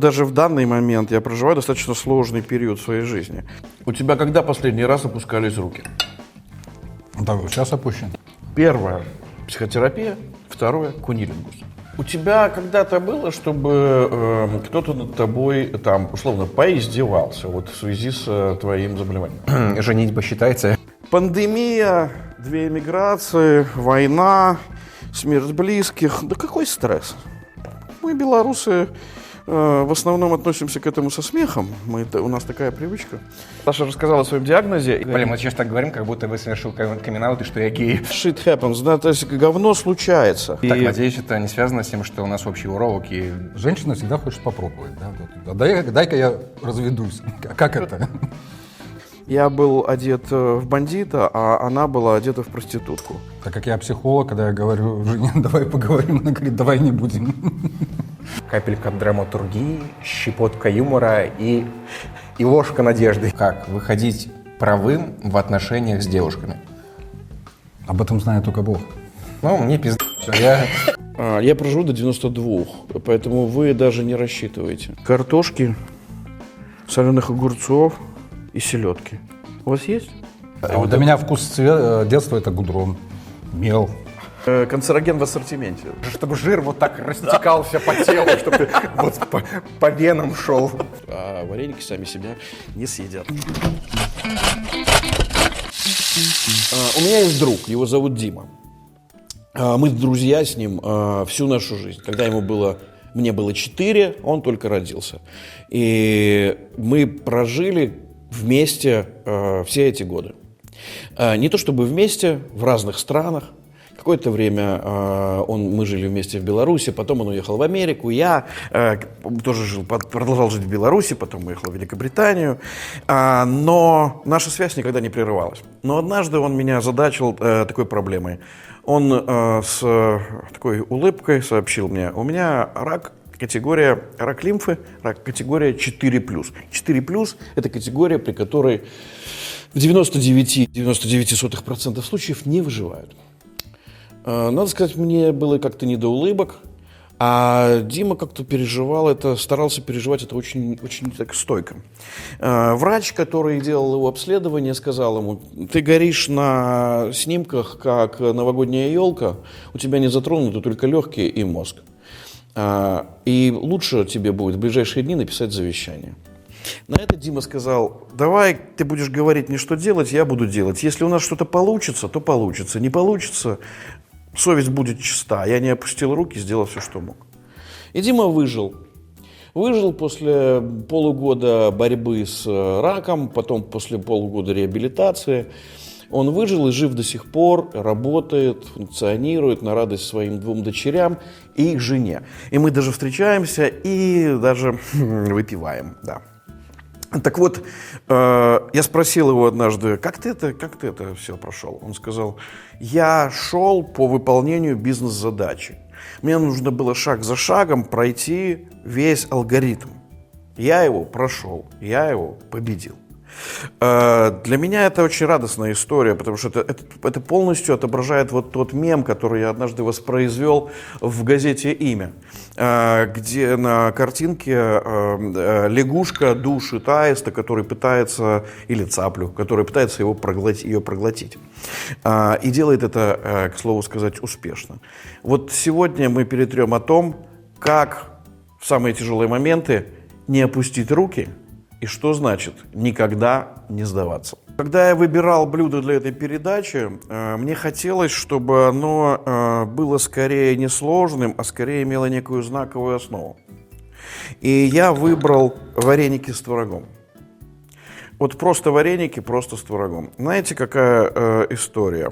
Даже в данный момент я проживаю достаточно сложный период в своей жизни. У тебя когда последний раз опускались руки? Да, сейчас опущен. Первое – психотерапия, второе – кунилингус. У тебя когда-то было, чтобы кто-то над тобой, там, условно, поиздевался вот в связи с твоим заболеванием? Женитьба считается? Пандемия, 2 эмиграции, война, смерть близких. Да какой стресс? Мы, белорусы, в основном относимся к этому со смехом. У нас такая привычка. Саша рассказала о своем диагнозе. Блин, мы сейчас так говорим, как будто вы совершил камин-аут и что я гей. Shit happens, да, то есть говно случается. Так, надеюсь, это не связано с тем, что у нас общий уролог и... Женщина всегда хочет попробовать. Да? Дай-ка я разведусь. Как это? Я был одет в бандита, а она была одета в проститутку. Так как я психолог, когда я говорю жене, давай поговорим, она говорит, давай не будем. Капелька драматургии, щепотка юмора и ложка надежды. Как выходить правым в отношениях с девушками? Об этом знает только Бог. Ну, мне пизда. Я проживу до 92, поэтому вы даже не рассчитываете. Картошки, соленых огурцов и селедки. У вас есть? Вот для меня вкус детства это гудрон, мел. Канцероген в ассортименте. Чтобы жир вот так растекался по телу, чтобы ты вот по венам шел. А вареники сами себя не съедят. У меня есть друг, его зовут Дима. Мы друзья с ним всю нашу жизнь. Когда мне было 4, он только родился. И мы прожили вместе все эти годы. Не то чтобы вместе, в разных странах. Какое-то время мы жили вместе в Беларуси, потом он уехал в Америку, я тоже продолжал жить в Беларуси, потом уехал в Великобританию, но наша связь никогда не прерывалась. Но однажды он меня озадачил такой проблемой. Он с такой улыбкой сообщил мне: у меня рак лимфы, рак категория 4+. 4+ – это категория, при которой в 99,99% случаев не выживают. Надо сказать, мне было как-то не до улыбок, а Дима как-то переживал это, старался переживать это очень, очень так стойко. Врач, который делал его обследование, сказал ему: ты горишь на снимках, как новогодняя елка, у тебя не затронуты только легкие и мозг. И лучше тебе будет в ближайшие дни написать завещание. На это Дима сказал: давай ты будешь говорить мне, что делать, я буду делать. Если у нас что-то получится, то получится. Не получится, совесть будет чиста. Я не опустил руки, сделал все, что мог. И Дима выжил. Выжил после полугода борьбы с раком, потом после полугода реабилитации. Он выжил и жив до сих пор, работает, функционирует на радость своим 2 дочерям и жене. И мы даже встречаемся и даже выпиваем, да. Так вот, я спросил его однажды: как ты это все прошел? Он сказал: я шел по выполнению бизнес-задачи. Мне нужно было шаг за шагом пройти весь алгоритм. Я его прошел, я его победил. Для меня это очень радостная история, потому что это полностью отображает вот тот мем, который я однажды воспроизвел в газете «Имя», где на картинке лягушка душит аиста, который пытается, или цаплю, который пытается ее проглотить. И делает это, к слову сказать, успешно. Вот сегодня мы перетрем о том, как в самые тяжелые моменты не опустить руки, и что значит никогда не сдаваться. Когда я выбирал блюдо для этой передачи, мне хотелось, чтобы оно было скорее не сложным, а скорее имело некую знаковую основу. И я выбрал вареники с творогом. Вот просто вареники, просто с творогом. Знаете, какая история?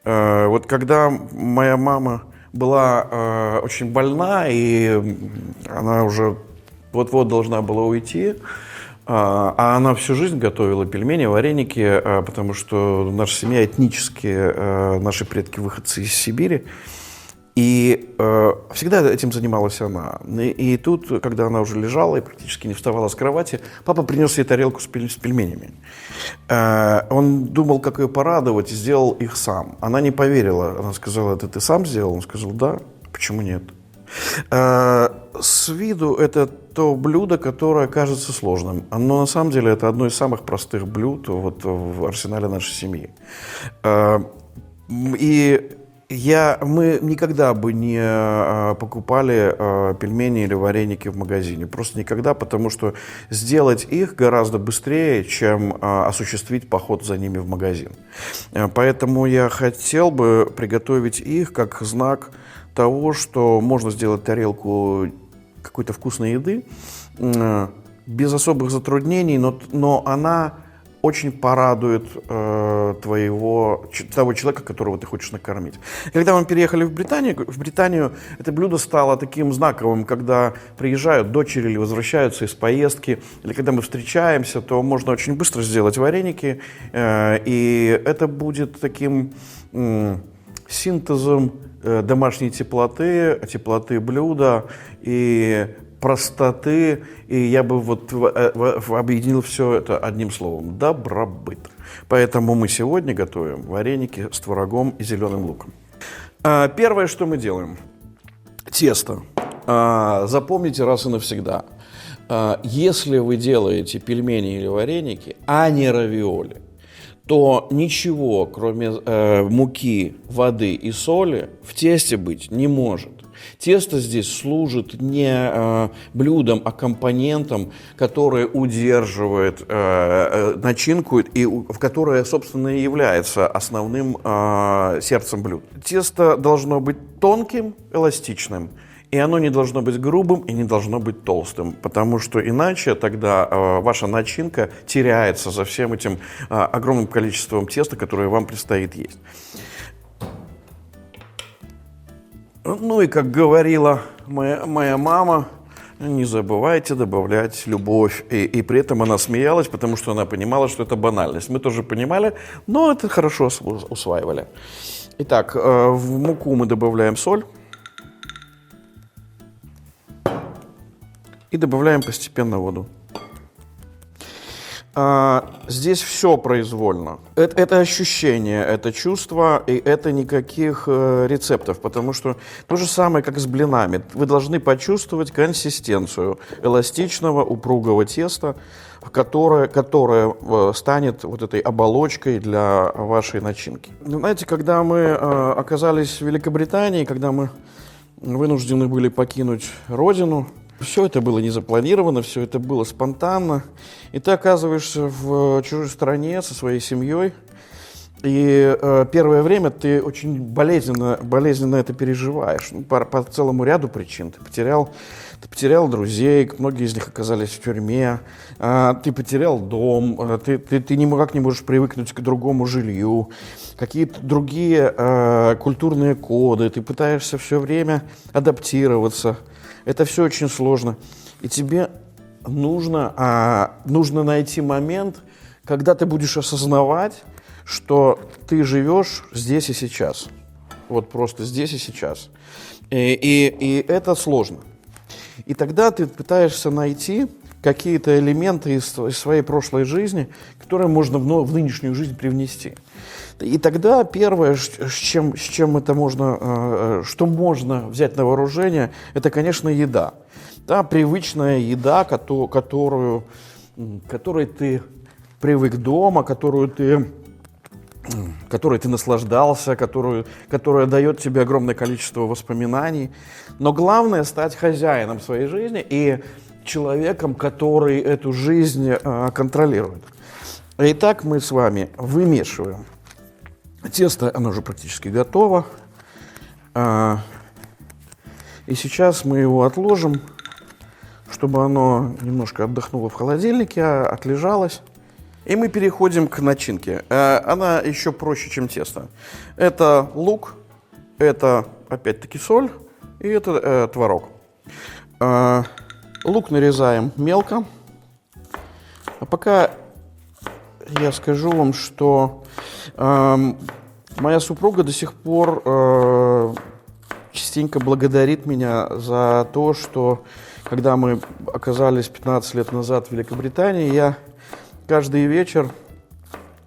Вот когда моя мама была очень больна, и она уже вот-вот должна была уйти, а она всю жизнь готовила пельмени, вареники, потому что наша семья этнически, наши предки выходцы из Сибири. И всегда этим занималась она. И тут, когда она уже лежала и практически не вставала с кровати, папа принес ей тарелку с пельменями. Он думал, как ее порадовать, и сделал их сам. Она не поверила. Она сказала: это ты сам сделал? Он сказал: да, почему нет? С виду это то блюдо, которое кажется сложным, но на самом деле это одно из самых простых блюд вот в арсенале нашей семьи. И мы никогда бы не покупали пельмени или вареники в магазине. Просто никогда, потому что сделать их гораздо быстрее, чем осуществить поход за ними в магазин. Поэтому я хотел бы приготовить их как знак того, что можно сделать тарелку какой-то вкусной еды без особых затруднений, но она очень порадует того человека, которого ты хочешь накормить. Когда мы переехали в Британию, это блюдо стало таким знаковым, когда приезжают дочери или возвращаются из поездки, или когда мы встречаемся, то можно очень быстро сделать вареники, и это будет таким синтезом домашней теплоты блюда и простоты, и я бы объединил все это одним словом – добробыт. Поэтому мы сегодня готовим вареники с творогом и зеленым луком. Первое, что мы делаем – тесто. Запомните раз и навсегда. Если вы делаете пельмени или вареники, а не равиоли, то ничего, кроме муки, воды и соли, в тесте быть не может. Тесто здесь служит не блюдом, а компонентом, который удерживает начинку, и в которое, собственно, и является основным сердцем блюда. Тесто должно быть тонким, эластичным, и оно не должно быть грубым и не должно быть толстым, потому что иначе тогда ваша начинка теряется за всем этим огромным количеством теста, которое вам предстоит есть. Ну и, как говорила моя мама, не забывайте добавлять любовь. И при этом она смеялась, потому что она понимала, что это банальность. Мы тоже понимали, но это хорошо усваивали. Итак, в муку мы добавляем соль. И добавляем постепенно воду. Здесь все произвольно. Это ощущение, это чувство, и это никаких рецептов, потому что то же самое, как с блинами. Вы должны почувствовать консистенцию эластичного, упругого теста, которое станет вот этой оболочкой для вашей начинки. Знаете, когда мы оказались в Великобритании, когда мы вынуждены были покинуть родину, все это было не запланировано, все это было спонтанно. И ты оказываешься в чужой стране со своей семьей. И первое время ты очень болезненно это переживаешь. По целому ряду причин. Ты потерял друзей, многие из них оказались в тюрьме. Ты потерял дом, ты никак не можешь привыкнуть к другому жилью. Какие-то другие культурные коды. Ты пытаешься все время адаптироваться. Это все очень сложно. И тебе нужно найти момент, когда ты будешь осознавать, что ты живешь здесь и сейчас. Вот просто здесь и сейчас. И это сложно. И тогда ты пытаешься найти какие-то элементы из своей прошлой жизни, которые можно в нынешнюю жизнь привнести. И тогда первое, с чем это можно, что можно взять на вооружение, это, конечно, еда. Да, привычная еда, которой ты привык дома, которой ты наслаждался, которая дает тебе огромное количество воспоминаний. Но главное — стать хозяином своей жизни и человеком, который эту жизнь контролирует. Итак, мы с вами вымешиваем. Тесто, оно уже практически готово. И сейчас мы его отложим, чтобы оно немножко отдохнуло в холодильнике, отлежалось. И мы переходим к начинке. Она еще проще, чем тесто. Это лук, это опять-таки соль и это творог. Лук нарезаем мелко. А пока я скажу вам, что моя супруга до сих пор частенько благодарит меня за то, что когда мы оказались 15 лет назад в Великобритании, я каждый вечер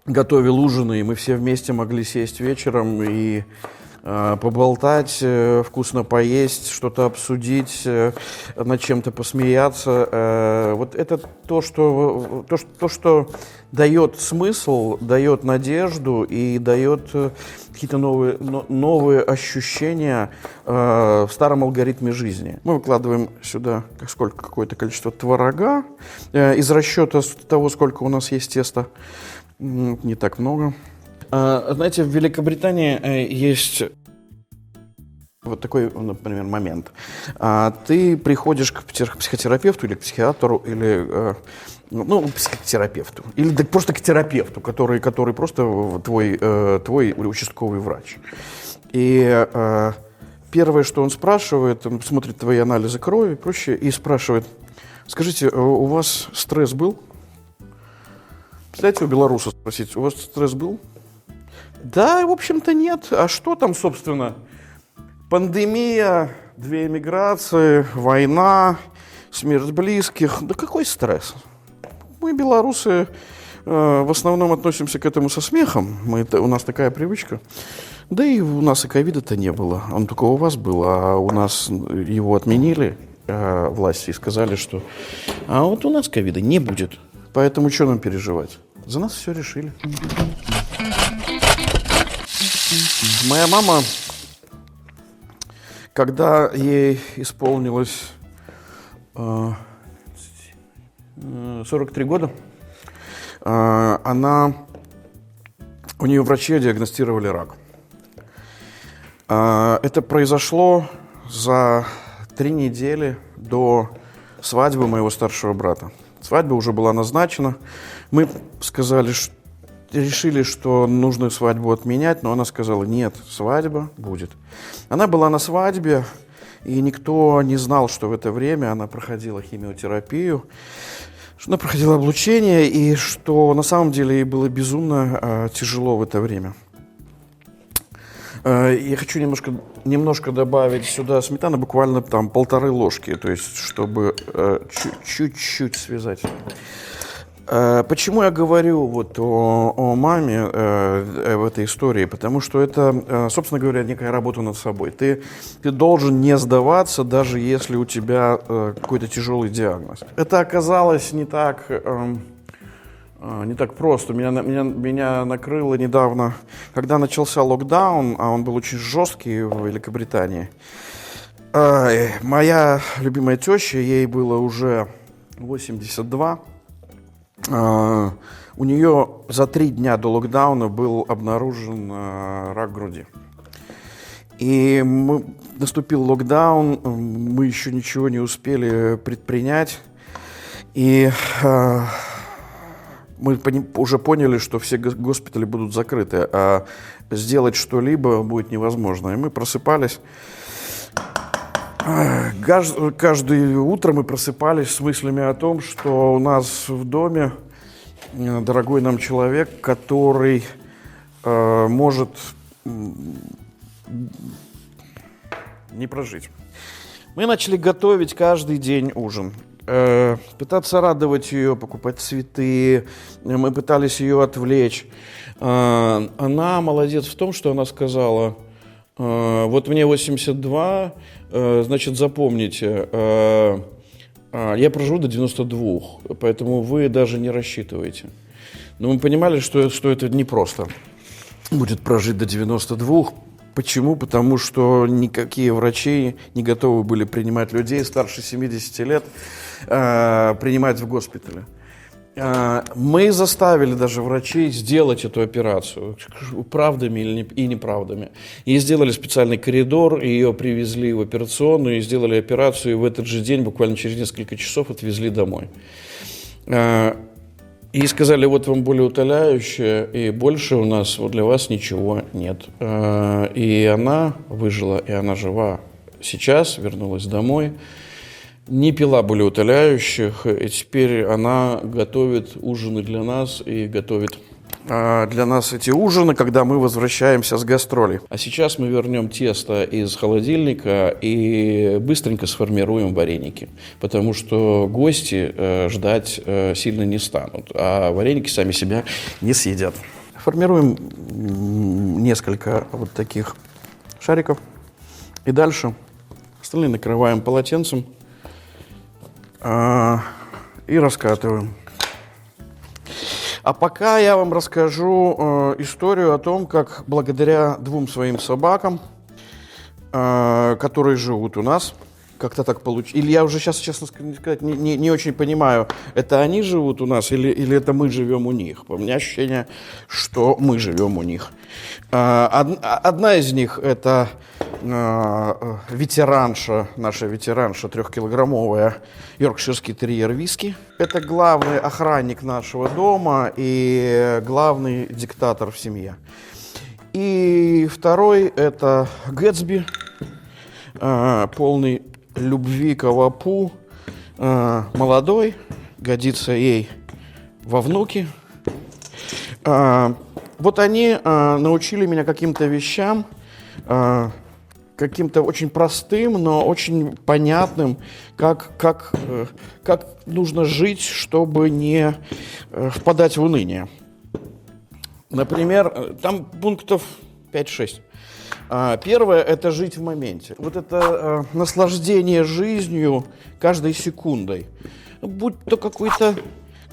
готовил ужины, и мы все вместе могли сесть вечером и поболтать, вкусно поесть, что-то обсудить, над чем-то посмеяться. Вот это то, что дает смысл, дает надежду и дает какие-то новые ощущения в старом алгоритме жизни. Мы выкладываем сюда какое-то количество творога из расчета того, сколько у нас есть теста. Не так много. Знаете, в Великобритании есть вот такой, например, момент. Ты приходишь к психотерапевту или к психиатру, или психотерапевту, или просто к терапевту, который просто твой участковый врач. И первое, что он спрашивает, он смотрит твои анализы крови и прочее, и спрашивает: скажите, у вас стресс был? Представляете, у белоруса спросить: у вас стресс был? Да, в общем-то, нет. А что там, собственно? Пандемия, 2 эмиграции, война, смерть близких. Да какой стресс? Мы, белорусы, в основном относимся к этому со смехом. У нас такая привычка. Да и у нас и ковида-то не было. Он только у вас был, а у нас его отменили власти и сказали, что а вот у нас ковида не будет. Поэтому что нам переживать? За нас все решили. Моя мама, когда ей исполнилось 43 года, у нее врачи диагностировали рак. Это произошло за 3 недели до свадьбы моего старшего брата. Свадьба уже была назначена. Мы решили, что нужно свадьбу отменять, но она сказала: нет, свадьба будет. Она была на свадьбе, и никто не знал, что в это время она проходила химиотерапию, что она проходила облучение, и что на самом деле ей было безумно тяжело в это время. Я хочу немножко добавить сюда сметаны, буквально там 1,5 ложки, то есть чтобы чуть-чуть связать. Почему я говорю вот о маме в этой истории? Потому что это, собственно говоря, некая работа над собой. Ты должен не сдаваться, даже если у тебя какой-то тяжелый диагноз. Это оказалось не так просто. Меня накрыло недавно, когда начался локдаун, а он был очень жесткий в Великобритании. Моя любимая теща, ей было уже 82. У нее за 3 дня до локдауна был обнаружен рак груди. И наступил локдаун, мы еще ничего не успели предпринять. И мы уже поняли, что все госпитали будут закрыты, а сделать что-либо будет невозможно. И мы просыпались. Каждое утро мы просыпались с мыслями о том, что у нас в доме дорогой нам человек, который может не прожить. Мы начали готовить каждый день ужин, пытаться радовать ее, покупать цветы. Мы пытались ее отвлечь. Она молодец в том, что она сказала: вот мне 82, значит, запомните, я проживу до 92, поэтому вы даже не рассчитываете. Но мы понимали, что это непросто будет прожить до 92. Почему? Потому что никакие врачи не готовы были принимать людей старше 70 лет, принимать в госпитале. Мы заставили даже врачей сделать эту операцию, правдами и неправдами. И сделали специальный коридор, ее привезли в операционную, и сделали операцию, и в этот же день, буквально через несколько часов, отвезли домой. И сказали: вот вам болеутоляющее, и больше у нас для вас ничего нет. И она выжила, и она жива. Сейчас вернулась домой. Не пила болеутоляющих, и теперь она готовит ужины для нас и готовит для нас эти ужины, когда мы возвращаемся с гастролей. А сейчас мы вернем тесто из холодильника и быстренько сформируем вареники, потому что гости ждать сильно не станут, а вареники сами себя не съедят. Формируем несколько вот таких шариков. И дальше остальные накрываем полотенцем и раскатываем. А пока я вам расскажу историю о том, как благодаря 2 своим собакам, которые живут у нас, как-то так получилось. Или я уже сейчас, честно сказать, не очень понимаю, это они живут у нас или это мы живем у них. У меня ощущение, что мы живем у них. Одна из них – это ветеранша, наша ветеранша, 3-килограммовая йоркширский терьер Виски. Это главный охранник нашего дома и главный диктатор в семье. И второй – это Гэтсби, полный любви к Авапу, молодой, годится ей во внуки. Вот они научили меня каким-то вещам, каким-то очень простым, но очень понятным, как нужно жить, чтобы не впадать в уныние. Например, там пунктов 5-6. Первое – это жить в моменте. Вот это наслаждение жизнью каждой секундой. Будь то какой-то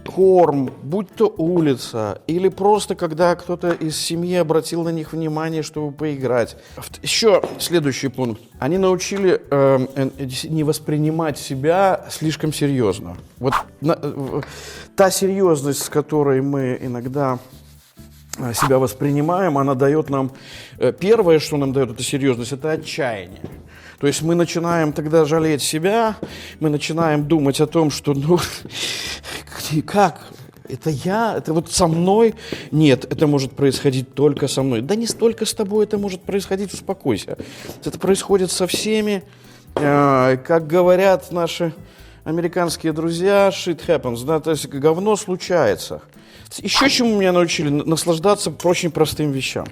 корм, будь то улица, или просто когда кто-то из семьи обратил на них внимание, чтобы поиграть. Еще следующий пункт. Они научили не воспринимать себя слишком серьезно. Вот та серьезность, с которой мы иногда себя воспринимаем, она дает нам... Первое, что нам дает эта серьезность, это отчаяние. То есть мы начинаем тогда жалеть себя, мы начинаем думать о том, что, как? Это я? Это вот со мной? Нет, это может происходить только со мной. Да не столько с тобой это может происходить, успокойся. Это происходит со всеми. Как говорят наши американские друзья, shit happens, да, то есть говно случается. Еще чему меня научили? Наслаждаться очень простым вещам.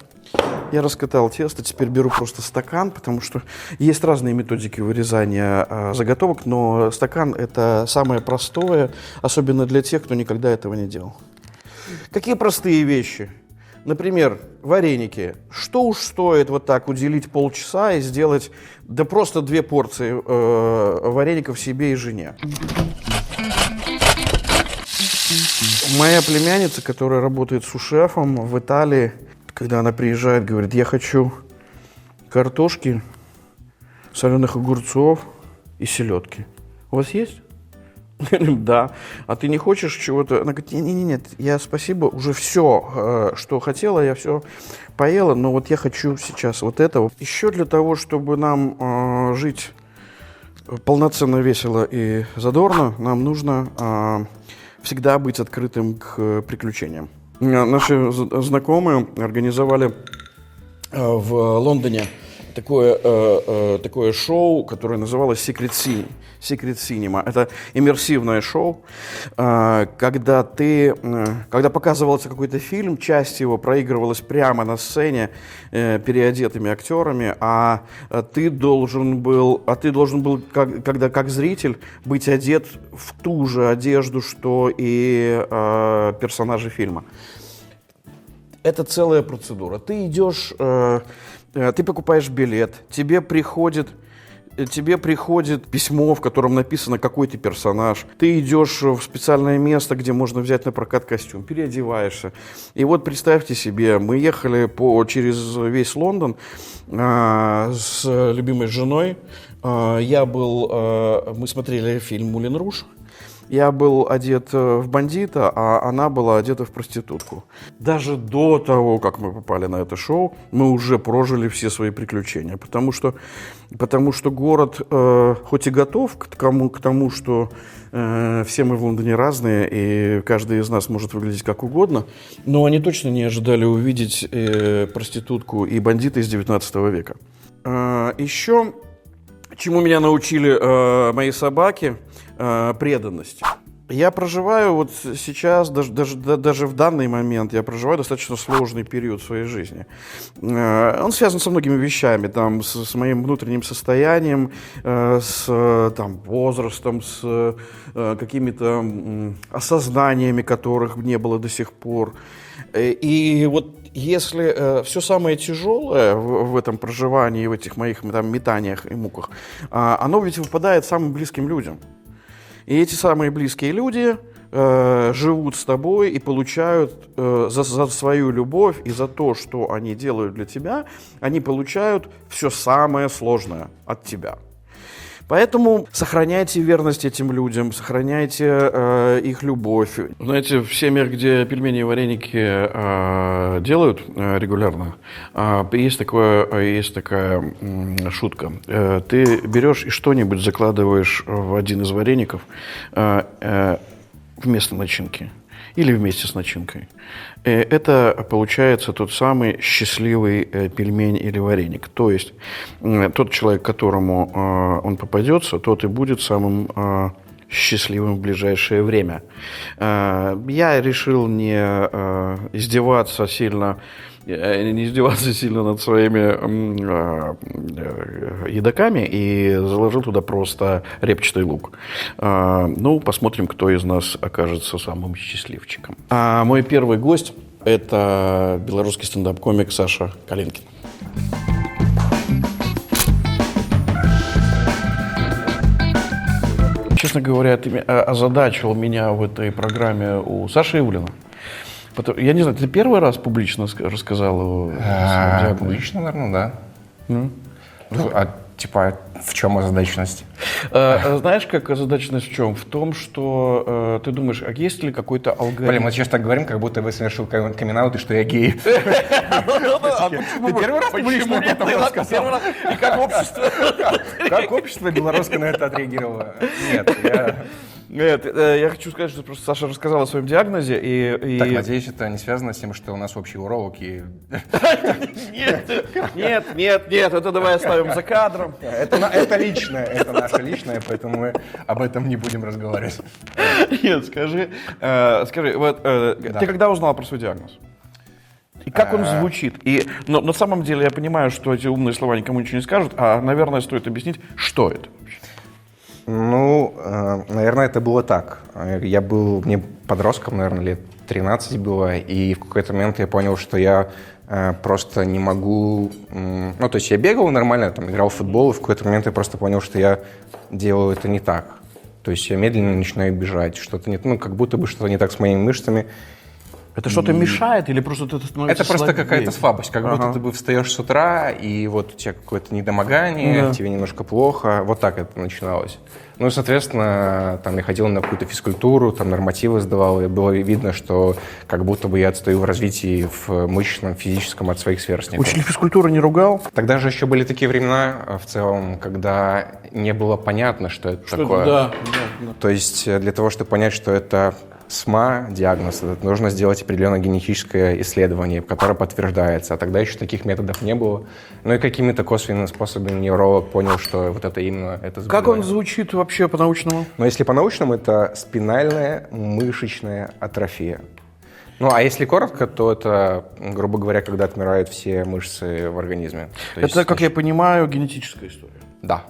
Я раскатал тесто, теперь беру просто стакан, потому что есть разные методики вырезания заготовок, но стакан – это самое простое, особенно для тех, кто никогда этого не делал. Какие простые вещи? Например, вареники. Что уж стоит вот так уделить полчаса и сделать, да просто 2 порции вареников себе и жене. Моя племянница, которая работает су-шефом в Италии, когда она приезжает, говорит: я хочу картошки, соленых огурцов и селедки. У вас есть? Да. А ты не хочешь чего-то? Она говорит: нет, я спасибо, уже все, что хотела, я все поела, но вот я хочу сейчас вот этого. Еще для того, чтобы нам жить полноценно, весело и задорно, нам нужно всегда быть открытым к приключениям. Наши знакомые организовали в Лондоне такое шоу, которое называлось Secret Cinema. Это иммерсивное шоу, когда показывался какой-то фильм, часть его проигрывалась прямо на сцене переодетыми актерами, а ты должен был, когда как зритель, быть одет в ту же одежду, что и персонажи фильма. Это целая процедура. Ты идешь, ты покупаешь билет, тебе приходит письмо, в котором написано, какой ты персонаж. Ты идешь в специальное место, где можно взять на прокат костюм, переодеваешься. И вот представьте себе, мы ехали через весь Лондон с любимой женой. Мы смотрели фильм «Мулен Руж». Я был одет в бандита, а она была одета в проститутку. Даже до того, как мы попали на это шоу, мы уже прожили все свои приключения. Потому что город хоть и готов к тому, что все мы в Лондоне разные, и каждый из нас может выглядеть как угодно, но они точно не ожидали увидеть проститутку и бандита из 19 века. Еще, чему меня научили мои собаки, преданности. Я проживаю вот сейчас, даже в данный момент, я проживаю достаточно сложный период в своей жизни. Он связан со многими вещами, там, с моим внутренним состоянием, с там, возрастом, с какими-то осознаниями, которых не было до сих пор. И вот если все самое тяжелое в этом проживании, в этих моих там, метаниях и муках, оно ведь выпадает самым близким людям. И эти самые близкие люди живут с тобой и получают за свою любовь и за то, что они делают для тебя, они получают все самое сложное от тебя. Поэтому сохраняйте верность этим людям, сохраняйте их любовь. Знаете, в семьях, где пельмени и вареники делают регулярно, есть такая шутка. Ты берешь и что-нибудь закладываешь в один из вареников вместо начинки или вместе с начинкой. Это получается тот самый счастливый пельмень или вареник. То есть тот человек, которому он попадется, тот и будет самым счастливым в ближайшее время. Я решил не издеваться сильно над своими едоками и заложил туда просто репчатый лук. Ну, посмотрим, кто из нас окажется самым счастливчиком. А мой первый гость – это белорусский стендап-комик Саша Калинкин. Честно говоря, ты озадачил меня в этой программе у Саши Ивлина. Я не знаю, ты первый раз публично рассказал о своем диагнозе? Публично, наверное, да. Типа, в чем озадаченность? Знаешь, как озадаченность в чем? В том, что ты думаешь, а есть ли какой-то алгоритм? Блин, мы сейчас так говорим, как будто бы совершил камин-аут, и что я гей. Ты первый раз публично об этом рассказал? И как общество? Как общество белорусское на это отреагировало? Нет, я хочу сказать, что просто Саша рассказал о своем диагнозе и... Так, надеюсь, это не связано с тем, что у нас общий уролог и... Нет, это давай оставим за кадром. Это личное, это наше личное, поэтому мы об этом не будем разговаривать. Нет, скажи, вот ты когда узнал про свой диагноз? И как он звучит? Но на самом деле я понимаю, что эти умные слова никому ничего не скажут, а, наверное, стоит объяснить, что это вообще. Ну, наверное, это было так. Мне подростком, наверное, лет 13 было, и в какой-то момент я понял, что я просто не могу... Ну, то есть я бегал нормально, там, играл в футбол, и в какой-то момент я просто понял, что я делаю это не так. То есть я медленно начинаю бежать, что-то не... Ну, как будто бы что-то не так с моими мышцами. Это что-то мешает или просто это становится Это просто слабее? какая-то слабость, как будто ты встаешь с утра, и вот у тебя какое-то недомогание, тебе немножко плохо. Вот так это начиналось. Ну, соответственно, там я ходил на какую-то физкультуру, там нормативы сдавал, и было видно, что как будто бы я отстаю в развитии в мышечном, физическом от своих сверстников. Учитель физкультуры не ругал? Тогда же еще были такие времена, в целом, когда не было понятно, что это такое. Да. То есть для того, чтобы понять, что это СМА, диагноз, нужно сделать определенное генетическое исследование, которое подтверждается. А тогда еще таких методов не было. Ну и какими-то косвенными способами невролог понял, что вот это именно это заболевание. Как он звучит вообще по-научному? Ну, если по-научному, это спинальная мышечная атрофия. Ну, а если коротко, то это, грубо говоря, когда отмирают все мышцы в организме. Это, как я понимаю, генетическая история. Да.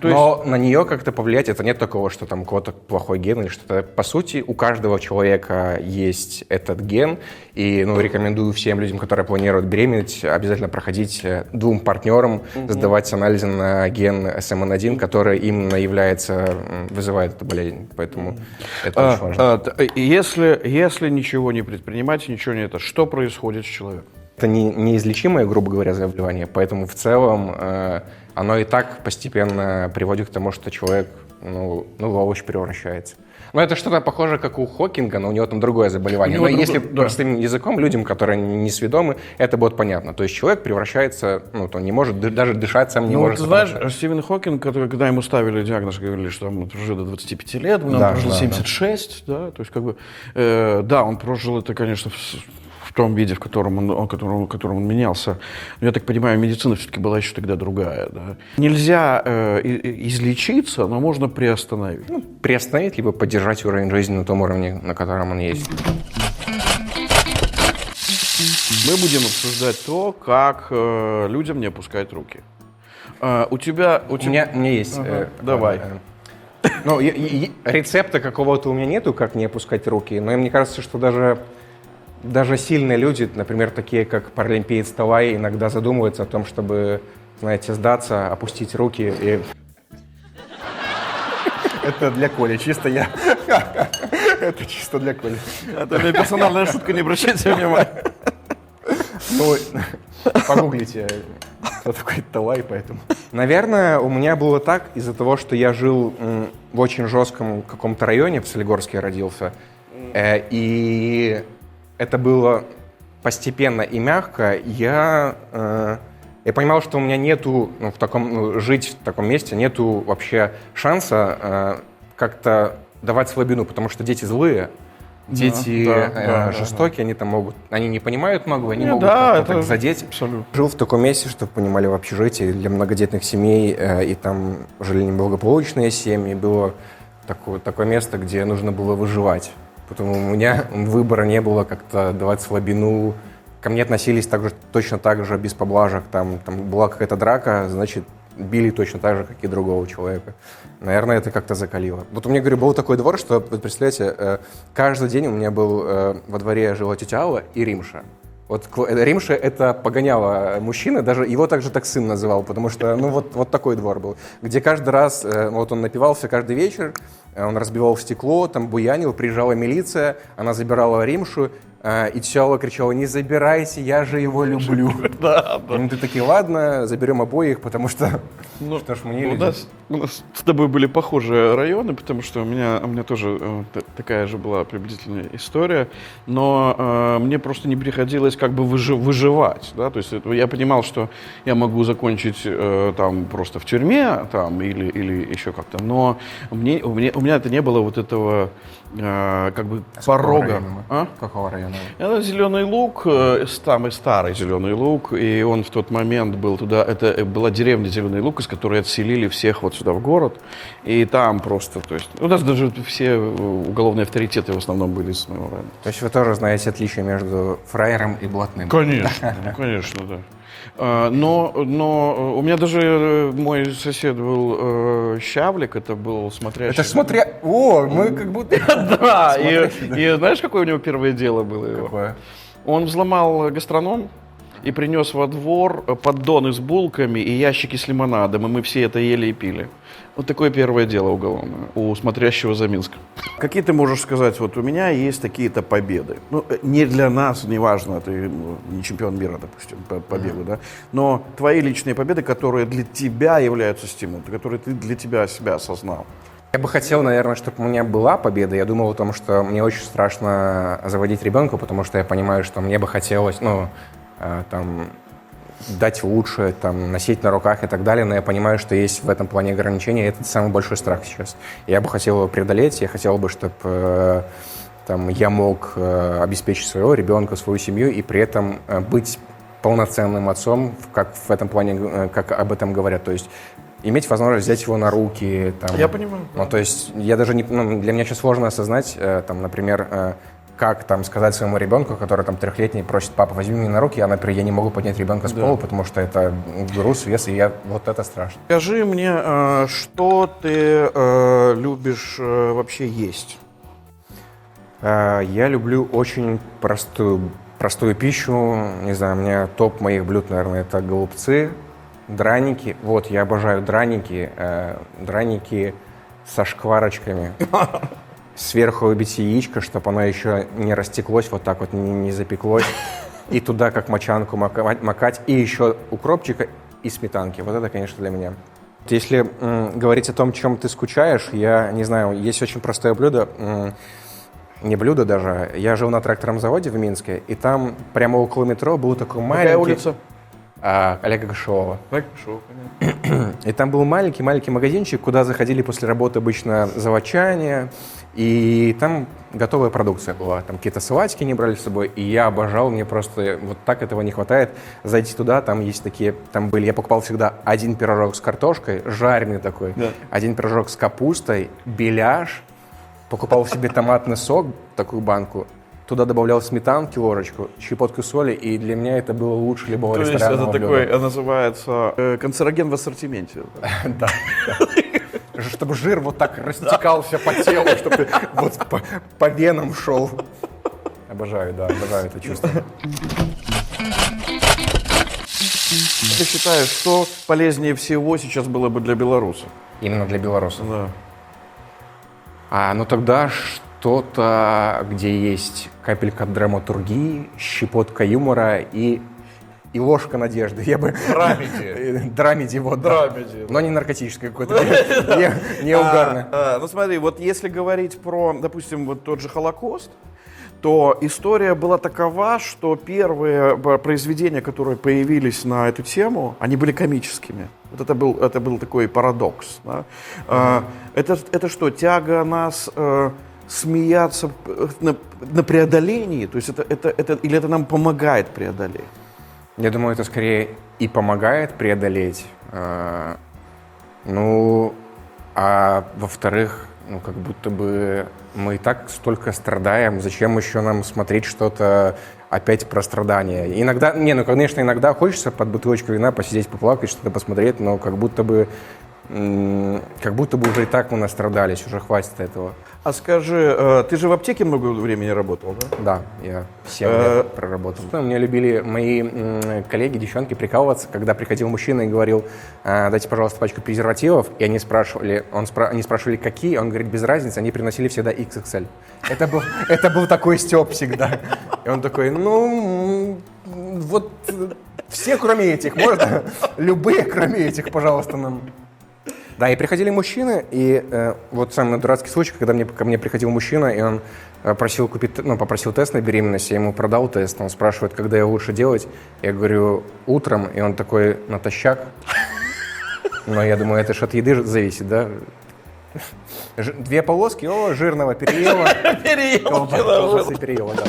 Но на нее как-то повлиять, это нет такого, что там у кого-то плохой ген или что-то. По сути, у каждого человека есть этот ген, и рекомендую всем людям, которые планируют беременеть, обязательно проходить 2 партнерам, сдавать анализы на ген SMN1, который именно вызывает эту болезнь. Поэтому это очень важно. Если ничего не предпринимать, что происходит с человеком? Это неизлечимое, грубо говоря, заболевание, поэтому в целом оно и так постепенно приводит к тому, что человек в овощ превращается. Но это что-то похоже, как у Хокинга, но у него там другое заболевание. Но если простым языком, людям, которые несведомы, это будет понятно. То есть человек превращается, он не может даже дышать, сам не может. Ты знаешь, Стивен Хокинг, когда ему ставили диагноз, говорили, что он прожил до 25 лет, он прожил 76, да, то есть он прожил это, конечно, в том виде, в котором он менялся. Но я так понимаю, медицина все-таки была еще тогда другая. Да? Нельзя излечиться, но можно приостановить. Ну, приостановить, либо поддержать уровень жизни на том уровне, на котором он есть. Мы будем обсуждать то, как людям не опускать руки. У меня есть... Давай. Ну, рецепта какого-то у меня нету, как не опускать руки, но мне кажется, что даже сильные люди, например, такие как паралимпиец Талай, иногда задумываются о том, чтобы, знаете, сдаться, опустить руки и... Это для Коли, чисто я. Это чисто для Коли. Это моя персональная шутка, не обращайте внимания. Ну, погуглите, кто такой Талай, поэтому. Наверное, у меня было так из-за того, что я жил в очень жестком каком-то районе, в Солигорске я родился, и это было постепенно и мягко. Я понимал, что у меня нету, жить в таком месте нету вообще шанса как-то давать слабину, потому что дети злые. Дети жестокие, они там могут, они не понимают многого, они могут как-то задеть. Абсолютно. Жил в таком месте, чтобы вы понимали, в общежитии для многодетных семей, и там жили неблагополучные семьи, было такое место, где нужно было выживать. Поэтому у меня выбора не было как-то давать слабину. Ко мне относились точно так же, без поблажек. Там была какая-то драка, значит, били точно так же, как и другого человека. Наверное, это как-то закалило. Вот у меня, говорю, был такой двор, что, вы представляете, каждый день у меня был во дворе жила тетя Алла и Римша. Вот Римша — это погоняло мужчины, даже его также так сын называл, потому что, вот такой двор был, где каждый раз, вот он напивался каждый вечер, он разбивал стекло, там буянил, приезжала милиция, она забирала Римшу, и тетя Алла кричала: «Не забирайте, я же его люблю». Да. И ты такие: ладно, заберем обоих, потому что... Что ж, мне у нас с тобой были похожие районы, потому что у меня тоже такая же была приблизительная история, но мне просто не приходилось как бы выживать, да, то есть я понимал, что я могу закончить там просто в тюрьме там или еще как-то, но у меня это не было вот этого как бы порога. Какого района? Это Зеленый Луг, самый старый Зеленый Луг, и он в тот момент был туда, это была деревня Зеленый Луг, из которой отселили всех вот сюда в город, и там просто, то есть, у нас даже все уголовные авторитеты в основном были с моего района. То есть вы тоже знаете отличие между фраером и блатным? Конечно, конечно, да. Но у меня даже мой сосед был Щавлик, это был смотрящий. Это ж смотря... О, мы как будто... Да, и знаешь, какое у него первое дело было? Какое? Он взломал гастроном и принес во двор поддоны с булками и ящики с лимонадом, и мы все это ели и пили. Вот такое первое дело уголовное у смотрящего за Минском. Какие ты можешь сказать, вот у меня есть такие-то победы? Ну, не для нас, неважно, ты не чемпион мира, допустим, по бегу, да? Но твои личные победы, которые для тебя являются стимулом, которые ты для себя осознал. Я бы хотел, наверное, чтобы у меня была победа. Я думал о том, что мне очень страшно заводить ребенка, потому что я понимаю, что мне бы хотелось, дать лучше, носить на руках и так далее, но я понимаю, что есть в этом плане ограничения, и это самый большой страх сейчас. Я бы хотел его преодолеть, я хотел бы, чтобы я мог обеспечить своего ребенка, свою семью, и при этом быть полноценным отцом, как в этом плане, как об этом говорят, то есть иметь возможность взять его на руки. Я понимаю. То есть я даже не, для меня сейчас сложно осознать, например, как сказать своему ребенку, который 3-летний, просит: папа, возьми меня на руки, например, я не могу поднять ребенка с пола, потому что это груз, вес, и вот это страшно. Скажи мне, что ты любишь вообще есть? Я люблю очень простую пищу. Не знаю, у меня топ моих блюд, наверное, это голубцы, драники. Вот, я обожаю драники. Драники со шкварочками. Сверху выбить яичко, чтобы оно еще не растеклось, вот так вот не запеклось. И туда как мочанку макать. И еще укропчика и сметанки. Вот это, конечно, для меня. Если говорить о том, чем ты скучаешь, я не знаю, есть очень простое блюдо. Не блюдо даже. Я жил на тракторном заводе в Минске, и там прямо около метро был такой маленький... Какая улица? Олега Кашевого. И там был маленький магазинчик, куда заходили после работы обычно заводчане, И там готовая продукция была. Там какие-то салатики не брали с собой. И я обожал, мне просто вот так этого не хватает. Зайти туда, там есть такие... Там были... Я покупал всегда один пирожок с картошкой, жареный такой. Да. Один пирожок с капустой, беляш. Покупал себе томатный сок, такую банку. Туда добавлял сметанки, ложечку, щепотку соли. И для меня это было лучше любого ресторанного блюда. То есть это такой, называется, канцероген в ассортименте. Да. Чтобы жир вот так растекался по телу, чтобы вот по венам шел. Обожаю это чувство. Ты считаешь, что полезнее всего сейчас было бы для белоруса? Именно для белоруса? Да. Ну тогда что-то, где есть капелька драматургии, щепотка юмора и ложка надежды. Я бы... Драмеди, вот. Драмеди. Но не наркотическое какое-то, не угарное. Ну смотри, вот если говорить про, допустим, вот тот же Холокост, то история была такова, что первые произведения, которые появились на эту тему, они были комическими. Вот это был такой парадокс. Да? Это что, тяга нас смеяться на преодолении? То есть или это нам помогает преодолеть? Я думаю, это скорее и помогает преодолеть. А во-вторых, как будто бы мы и так столько страдаем, зачем еще нам смотреть что-то опять про страдания? Иногда, конечно, иногда хочется под бутылочку вина посидеть, поплакать, что-то посмотреть, но как будто бы уже и так мы настрадались, уже хватит этого. А скажи, ты же в аптеке много времени работал, да? Да, я 7 лет проработал. Меня любили мои коллеги, девчонки, прикалываться, когда приходил мужчина и говорил: дайте, пожалуйста, пачку презервативов, и они спрашивали, какие, он говорит, без разницы, они приносили всегда XXL. Это был такой стёб всегда. И он такой, вот все, кроме этих, можно? Любые, кроме этих, пожалуйста, нам. Да, и приходили мужчины, и вот самый дурацкий случай, когда ко мне приходил мужчина, и он попросил тест на беременность, я ему продал тест, он спрашивает, когда его лучше делать, я говорю, утром, и он такой, натощак. Но я думаю, это же от еды зависит, да? 2 полоски, жирного переела. Колбасы переела, да.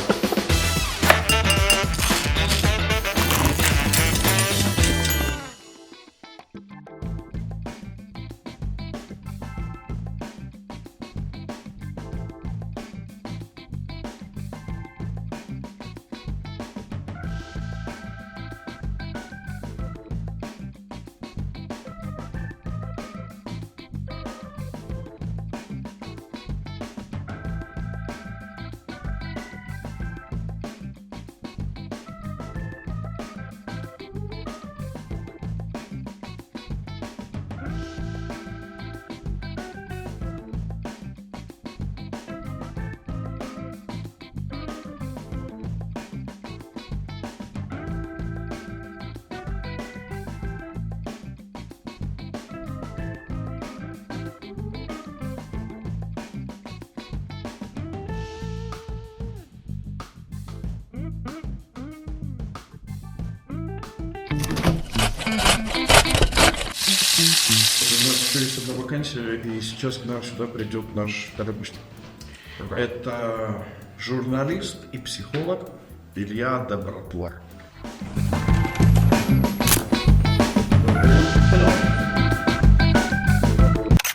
У нас есть одна вакансия, и сейчас к нам сюда придет наш дорогущий. Это журналист и психолог Илья Доброплар.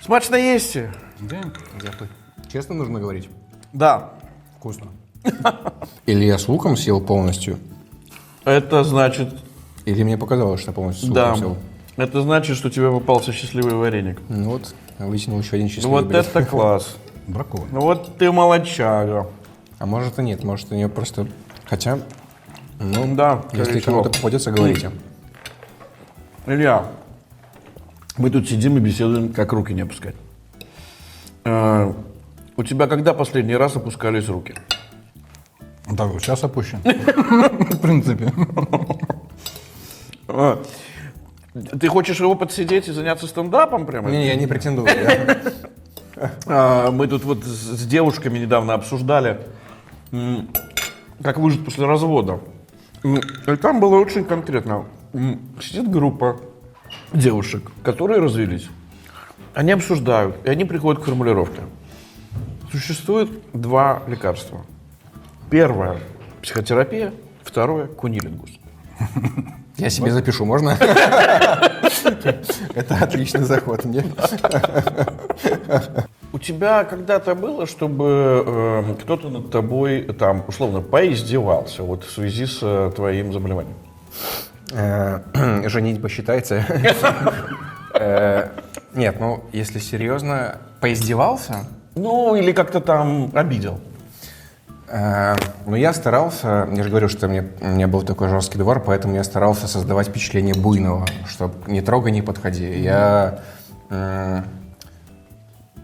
Смачно есть? Да, честно нужно говорить. Да. Вкусно. Или я с луком съел полностью? Это значит... Или мне показалось, что полностью с луком съел? Это значит, что тебе попался счастливый вареник. Ну вот, вытянул еще один счастливый Вот это класс. Бракованный. Ну вот ты молодчага. А может и нет, может у нее просто... Хотя, да, если кому-то попадется, говорите. Илья, мы тут сидим и беседуем, как руки не опускать. У тебя когда последний раз опускались руки? Да, вот сейчас опущен. В принципе. Ты хочешь его подсидеть и заняться стендапом прямо? Не, я не претендую. Мы тут вот с девушками недавно обсуждали, как выжить после развода. И там было очень конкретно. Сидит группа девушек, которые развелись. Они обсуждают, и они приходят к формулировке. Существует два лекарства. Первое – психотерапия, второе – кунилингус. Я себе запишу, можно? Это отличный заход мне. У тебя когда-то было, чтобы кто-то над тобой, там, условно, поиздевался вот в связи с твоим заболеванием? Женитьба считается? Нет, ну, если серьезно, поиздевался? Ну, или как-то там обидел? Ну, я старался, я же говорю, что у меня был такой жесткий двор, поэтому я старался создавать впечатление буйного, чтобы не трогай, не подходи.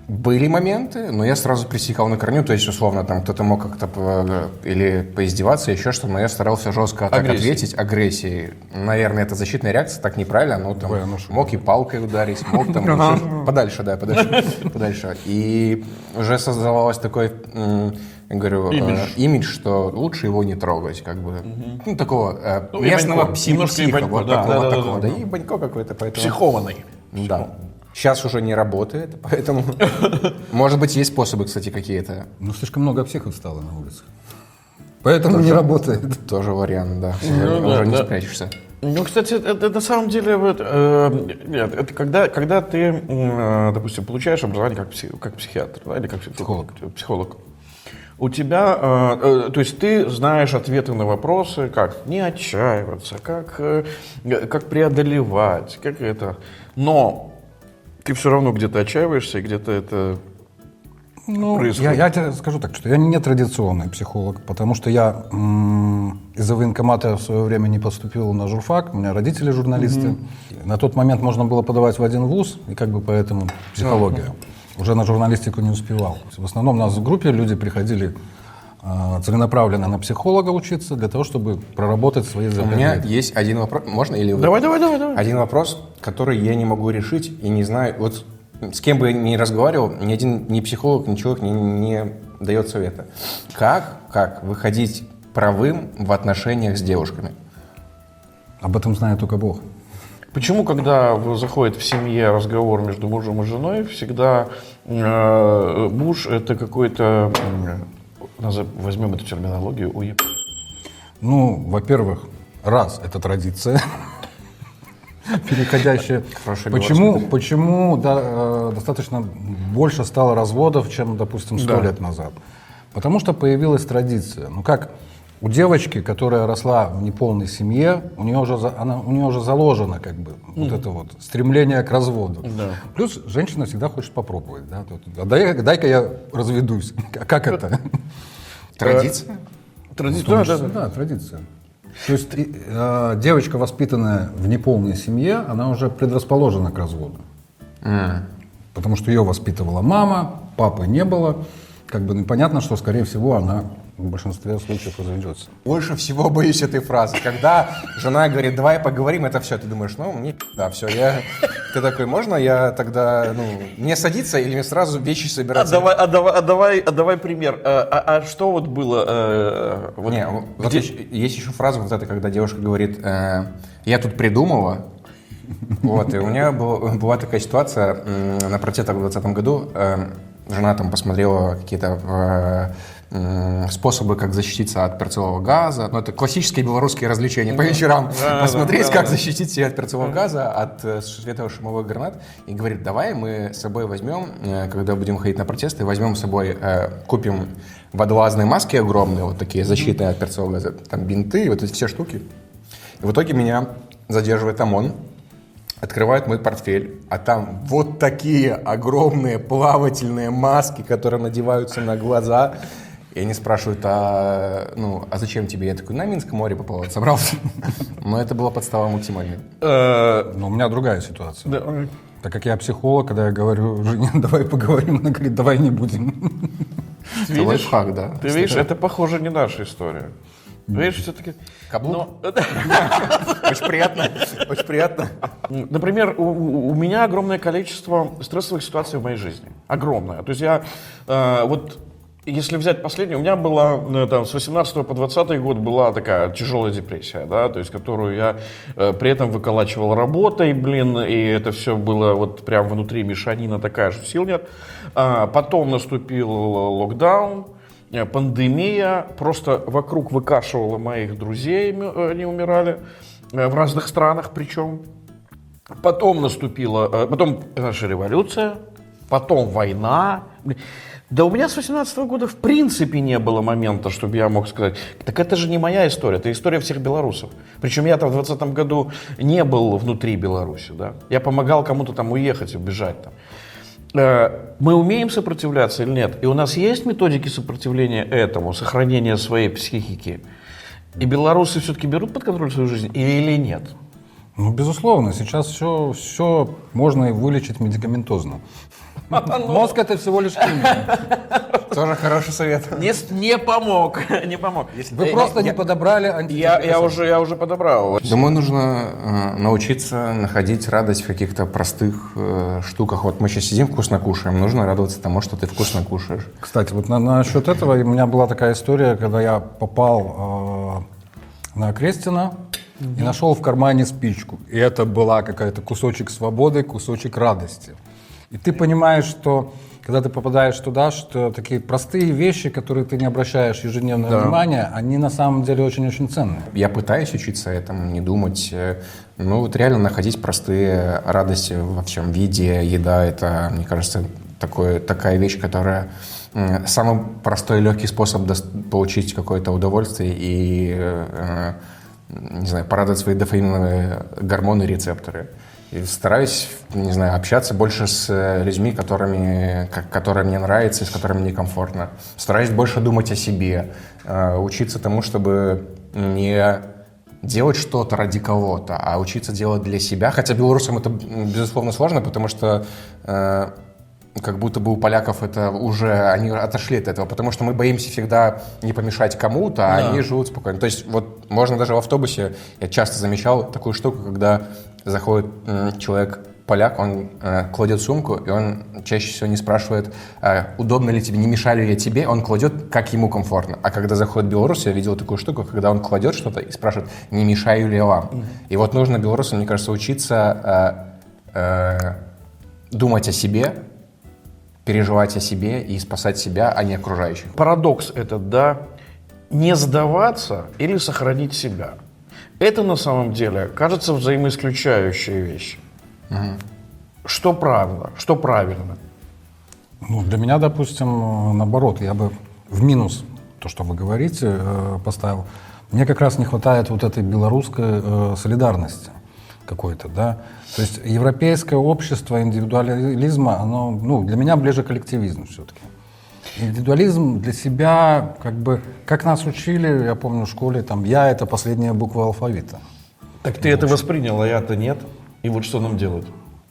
Были моменты, но я сразу пресекал на корню, то есть, условно, там кто-то мог как-то или поиздеваться, еще что-то, но я старался жестко так ответить агрессией. Наверное, это защитная реакция, так неправильно, но там мог и палкой ударить, мог там подальше, да, подальше. И уже создавалось такой, я говорю, имидж, что лучше его не трогать, как бы. Ну, такого местного психа, вот такого, да, и банько какой-то, поэтому... Психованный. Да. Сейчас уже не работает, поэтому, может быть, есть способы, кстати, какие-то. Ну, слишком много психов стало на улицах. Поэтому не работает. Тоже вариант, да. Уже не спрячешься. Ну, кстати, это на самом деле, нет, это когда ты, допустим, получаешь образование как психиатр, да, или как психолог. У тебя, то есть ты знаешь ответы на вопросы, как не отчаиваться, как преодолевать, как это, но ты все равно где-то отчаиваешься, и где-то это происходит. Я тебе скажу так, что я не традиционный психолог, потому что я из-за военкомата в свое время не поступил на журфак, у меня родители журналисты. На тот момент можно было подавать в один вуз, и как бы поэтому психология. Уже на журналистику не успевал. В основном у нас в группе люди приходили целенаправленно на психолога учиться для того, чтобы проработать свои У заготовки. меня есть один вопрос. Можно или вы? Давай. Один вопрос, который я не могу решить и не знаю. Вот с кем бы я ни разговаривал, ни психолог, ни человек не дает совета. Как выходить правым в отношениях с девушками? Об этом знает только Бог. Почему, когда заходит в семье разговор между мужем и женой, всегда муж это какой-то, возьмем эту терминологию, Ну, во-первых, это традиция, переходящая. Почему достаточно больше стало разводов, чем, допустим, 100 лет назад? Потому что появилась традиция. Ну как у девочки, которая росла в неполной семье, у нее уже заложено как бы вот это вот стремление к разводу. Да. Плюс женщина всегда хочет попробовать. Да? Дай-ка я разведусь. Как это? Традиция? Да, традиция. То есть девочка, воспитанная в неполной семье, она уже предрасположена к разводу. Потому что ее воспитывала мама, папы не было. Как бы понятно, что, скорее всего, она в большинстве случаев разведется. Больше всего боюсь этой фразы. Когда жена говорит, давай поговорим, это все. Ты думаешь, да, все, Ты такой, можно я тогда, мне садиться или мне сразу вещи собирать? Давай пример. Что вот было? Есть еще фраза вот эта, когда девушка говорит, я тут придумала. Вот, и у меня была такая ситуация на протестах в 2020 году. Жена там посмотрела какие-то способы, как защититься от перцового газа. Это классические белорусские развлечения по вечерам. Посмотреть, как защитить себя от перцового газа, от светошумовых гранат. И говорит, давай мы с собой возьмем, когда будем ходить на протесты, возьмем с собой, купим водолазные маски огромные, вот такие защитные от перцового газа, там бинты, вот эти все штуки. И в итоге меня задерживает ОМОН, открывает мой портфель, а там вот такие огромные плавательные маски, которые надеваются на глаза. И они спрашивают, а зачем тебе? Я такой, на Минском море поплавать собрался. Но это была подстава максимальная. Но у меня другая ситуация. Так как я психолог, когда я говорю жене, давай поговорим, она говорит, давай не будем. Это лайфхак, да. Ты видишь, это, похоже, не наша история. Видишь, все-таки... Каблук? Очень приятно. Например, у меня огромное количество стрессовых ситуаций в моей жизни. Огромное. То есть я Если взять последнюю, у меня была там, с 18 по 20 год была такая тяжелая депрессия, да, то есть которую я при этом выколачивал работой, блин, и это все было вот прям внутри мешанина такая, что сил нет. Потом наступил локдаун, пандемия, просто вокруг выкашивала моих друзей, они умирали в разных странах причем. Потом потом наша революция, потом война. Да у меня с 18 года в принципе не было момента, чтобы я мог сказать, так это же не моя история, это история всех белорусов. Причем я-то в 20 году не был внутри Беларуси, да. Я помогал кому-то там уехать, убежать там. Мы умеем сопротивляться или нет? И у нас есть методики сопротивления этому, сохранения своей психики? И белорусы все-таки берут под контроль свою жизнь или нет? Ну, безусловно, сейчас все можно и вылечить медикаментозно. Мозг — это всего лишь химия. Тоже хороший совет. Не помог. Не помог. Вы просто не подобрали антидепрессанты. Я уже подобрал. Думаю, нужно научиться находить радость в каких-то простых штуках. Вот мы сейчас сидим, вкусно кушаем. Нужно радоваться тому, что ты вкусно кушаешь. Кстати, вот насчет этого у меня была такая история, когда я попал на Крестина и нашел в кармане спичку. И это была какая-то кусочек свободы, кусочек радости. И ты понимаешь, что когда ты попадаешь туда, что такие простые вещи, которые ты не обращаешь ежедневного внимания, они на самом деле очень-очень ценные. Я пытаюсь учиться этому, не думать. Ну, вот реально находить простые радости во всем. Виде, еда — это, мне кажется, такая вещь, которая самый простой и легкий способ получить какое-то удовольствие и, не знаю, порадовать свои дофаминовые гормоны, рецепторы. И стараюсь, не знаю, общаться больше с людьми, которые мне нравятся и с которыми мне комфортно. Стараюсь больше думать о себе, учиться тому, чтобы не делать что-то ради кого-то, а учиться делать для себя. Хотя белорусам это, безусловно, сложно, потому что как будто бы у поляков это уже, они отошли от этого, потому что мы боимся всегда не помешать кому-то, а они живут спокойно. То есть вот можно даже в автобусе, я часто замечал такую штуку, когда заходит человек-поляк, он кладет сумку, и он чаще всего не спрашивает, удобно ли тебе, не мешаю ли я тебе, он кладет, как ему комфортно. А когда заходит белорус, я видел такую штуку, когда он кладет что-то и спрашивает, не мешаю ли я вам. И вот нужно белорусам, мне кажется, учиться думать о себе, переживать о себе и спасать себя, а не окружающих. Парадокс этот, да, не сдаваться или сохранить себя. Это на самом деле кажется взаимоисключающие вещи. Что правильно, что правильно? Ну, для меня, допустим, наоборот, я бы в минус то, что вы говорите, поставил. Мне как раз не хватает вот этой белорусской солидарности какой-то, да. То есть европейское общество индивидуализма, оно, ну, для меня ближе коллективизм все-таки. Индивидуализм для себя, как нас учили, я помню в школе, там, я — это последняя буква алфавита. Так ты это воспринял, а я-то нет. И вот что нам делать?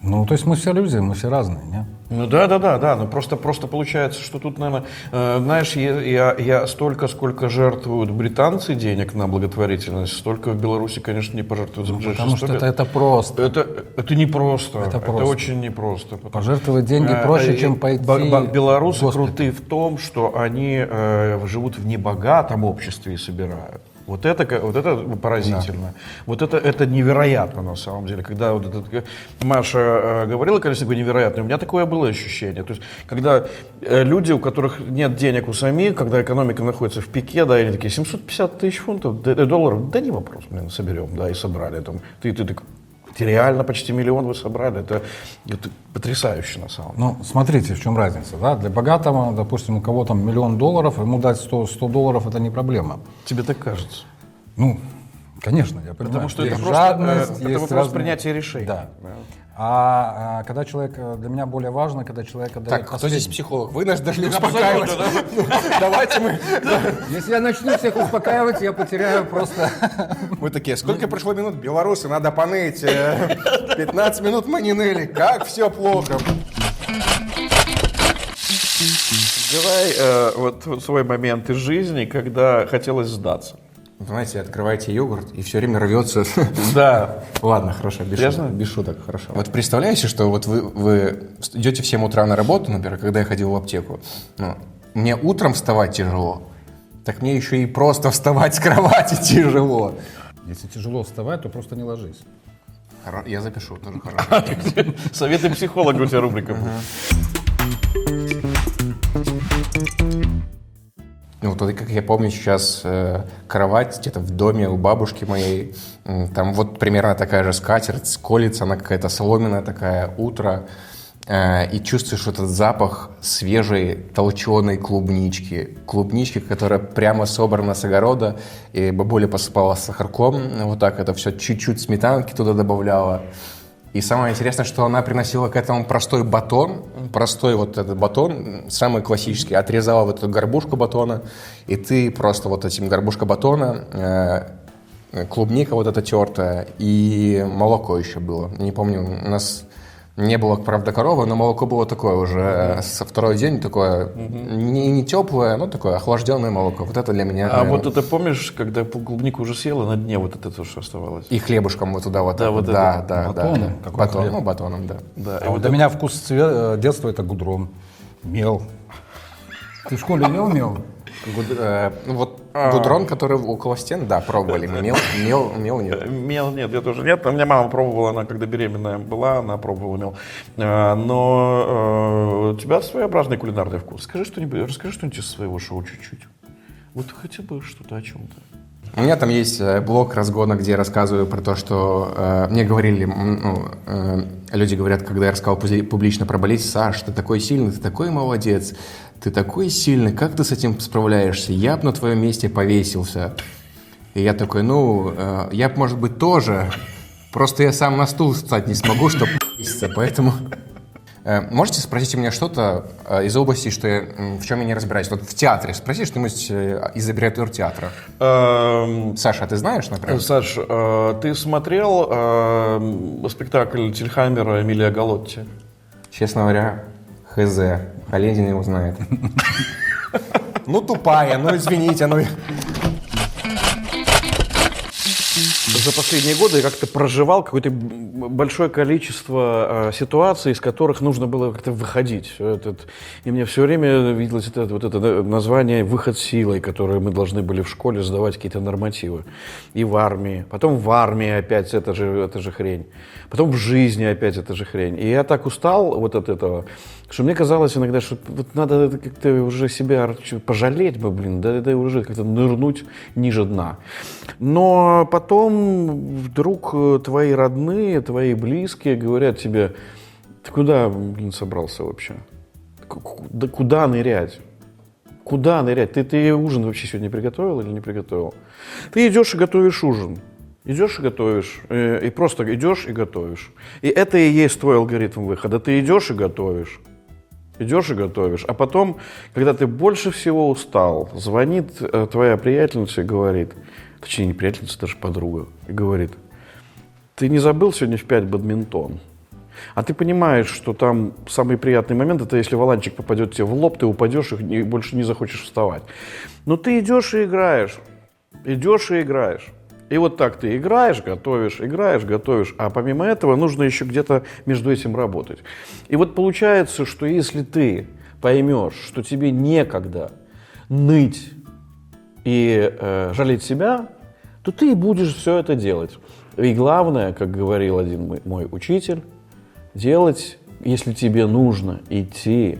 Ну, то есть мы все люди, мы все разные, нет? Ну да, но просто получается, что тут, наверное, знаешь, я столько, сколько жертвуют британцы денег на благотворительность, столько в Беларуси, конечно, не пожертвуют за ближайшие потому 100 что лет. это просто. Это непросто, это просто. очень непросто. Пожертвовать деньги проще, чем пойти... Белорусы крутые в том, что они живут в небогатом обществе и собирают. Вот это поразительно. Да. Вот это невероятно на самом деле. Когда вот Маша говорила, конечно, такое невероятное, у меня такое было ощущение. То есть, когда люди, у которых нет денег у самих, когда экономика находится в пике, да, они такие, 750 тысяч фунтов, долларов, да не вопрос, соберем, да, и собрали. Там, ты реально почти миллион вы собрали. Это потрясающе на самом деле. Ну, смотрите, в чем разница. Да? Для богатого, допустим, у кого там $1 миллион, ему дать 100 долларов — это не проблема. Тебе так кажется? Ну, конечно, я понимаю. Потому что есть это жадность, просто есть вопрос принятия решений. Да. А когда человек, для меня более важно, когда человек отдает Так, кто здесь психолог? Вы нас должны успокаивать. Давайте мы... Если я начну всех успокаивать, я потеряю просто... Мы такие, сколько прошло минут? Белорусы, надо поныть. 15 минут мы не ныли. Как все плохо. Давай вот свой момент из жизни, когда хотелось сдаться. Знаете, открываете йогурт, и все время рвется. Да. Ладно, хорошо, без шуток, хорошо. Вот представляете, что вот вы идете в 7 утра на работу, например, когда я ходил в аптеку, мне утром вставать тяжело, так мне еще и просто вставать с кровати тяжело. Если тяжело вставать, то просто не ложись. Я запишу, тоже хорошо. Советы психолога у тебя рубрика будет. Ну, вот как я помню сейчас кровать где-то в доме у бабушки моей, там вот примерно такая же скатерть, колется, она какая-то соломенная такая, утро, и чувствуешь этот запах свежей толченой клубнички. Клубнички, которая прямо собрана с огорода, и бабуля посыпала сахарком, вот так это все, чуть-чуть сметанки туда добавляла. И самое интересное, что она приносила к этому простой батон, простой вот этот батон, самый классический, отрезала вот эту горбушку батона, и ты просто вот этим горбушка батона, клубника вот эта тертая, и молоко еще было. Не помню, у нас не было, правда, коровы, но молоко было такое уже со второй день, такое не теплое, но такое охлажденное молоко. Вот это для меня. А вот это помнишь, когда клубнику уже съела, на дне вот это то, что оставалось? И хлебушком вот туда вот. Да, вот да, это. да, Батоном? да. Какой Батон, хлеб? ну, батоном, да. Да. А вот для меня вкус детства — это гудрон, мел. Ты в школе ел мел? Вот гудрон, который около стен, да, пробовали. Мел нет. Мел нет, я тоже нет. У меня мама пробовала, она когда беременная была, она пробовала мел. Но у тебя своеобразный кулинарный вкус. Скажи что-нибудь, расскажи что-нибудь из своего шоу чуть-чуть. Вот хотя бы что-то о чем-то. У меня там есть блог «Разгона», где я рассказываю про то, что мне говорили, люди говорят, когда я рассказал публично про болезнь: Саш, ты такой сильный, ты такой молодец, ты такой сильный, как ты с этим справляешься? Я бы на твоем месте повесился. И я такой, я бы, может быть, тоже, просто я сам на стул встать не смогу, чтобы повеситься, поэтому... Можете спросить у меня что-то из области, что в чем я не разбираюсь? Вот в театре спроси что-нибудь из аббревиатур театра. Саша, а ты знаешь, например? Саш, ты смотрел спектакль Тильхаймера «Эмилия Галотти»? Честно говоря, хз. Олендин его знает. Ну, тупая, извините, За последние годы я как-то проживал какое-то большое количество ситуаций, из которых нужно было как-то выходить. И мне все время виделось это название «выход силой», которое мы должны были в школе сдавать какие-то нормативы. И в армии. Потом в армии опять это же хрень. Потом в жизни опять это же хрень. И я так устал вот от этого, что мне казалось иногда, что вот надо как-то уже себя пожалеть бы, да уже как-то нырнуть ниже дна. Но потом вдруг твои родные, твои близкие говорят тебе: ты куда, собрался вообще? Да куда нырять? Куда нырять? Ты ужин вообще сегодня приготовил или не приготовил? Ты идешь и готовишь ужин. Идешь и готовишь, и просто идешь и готовишь. И это и есть твой алгоритм выхода. Ты идешь и готовишь. Идешь и готовишь. А потом, когда ты больше всего устал, звонит твоя приятельница и говорит, точнее не приятельница, даже подруга, и говорит: ты не забыл сегодня в 5 бадминтон? А ты понимаешь, что там самый приятный момент — это если валанчик попадет тебе в лоб, ты упадешь и больше не захочешь вставать. Но ты идешь и играешь. Идешь и играешь. И вот так ты играешь, готовишь, а помимо этого нужно еще где-то между этим работать. И вот получается, что если ты поймешь, что тебе некогда ныть и жалеть себя, то ты и будешь все это делать. И главное, как говорил один мой учитель, делать, если тебе нужно идти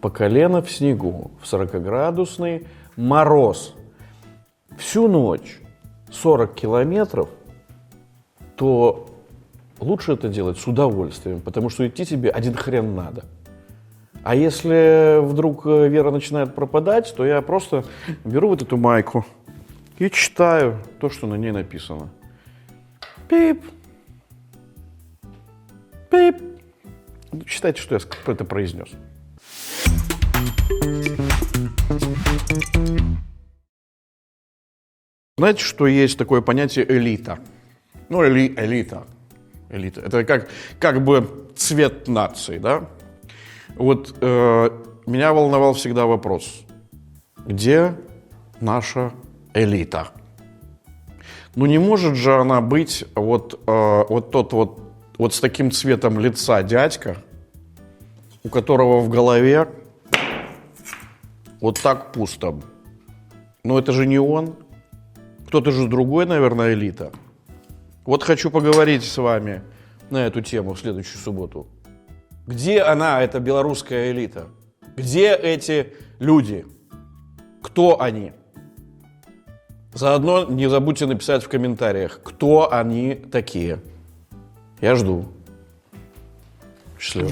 по колено в снегу в 40-градусный мороз всю ночь, 40 километров, то лучше это делать с удовольствием, потому что идти тебе один хрен надо. А если вдруг вера начинает пропадать, то я просто беру вот эту майку и читаю то, что на ней написано. Пип. Пип. Читайте, что я это произнес. Знаете, что есть такое понятие элита? Элита. Это как бы цвет нации, да? Вот меня волновал всегда вопрос: где наша элита? Не может же она быть вот с таким цветом лица дядька, у которого в голове Вот так пусто. Но это же не он. Кто-то же другой, наверное, элита. Вот хочу поговорить с вами на эту тему в следующую субботу. Где она, эта белорусская элита? Где эти люди? Кто они? Заодно не забудьте написать в комментариях, кто они такие. Я жду. Счастливо.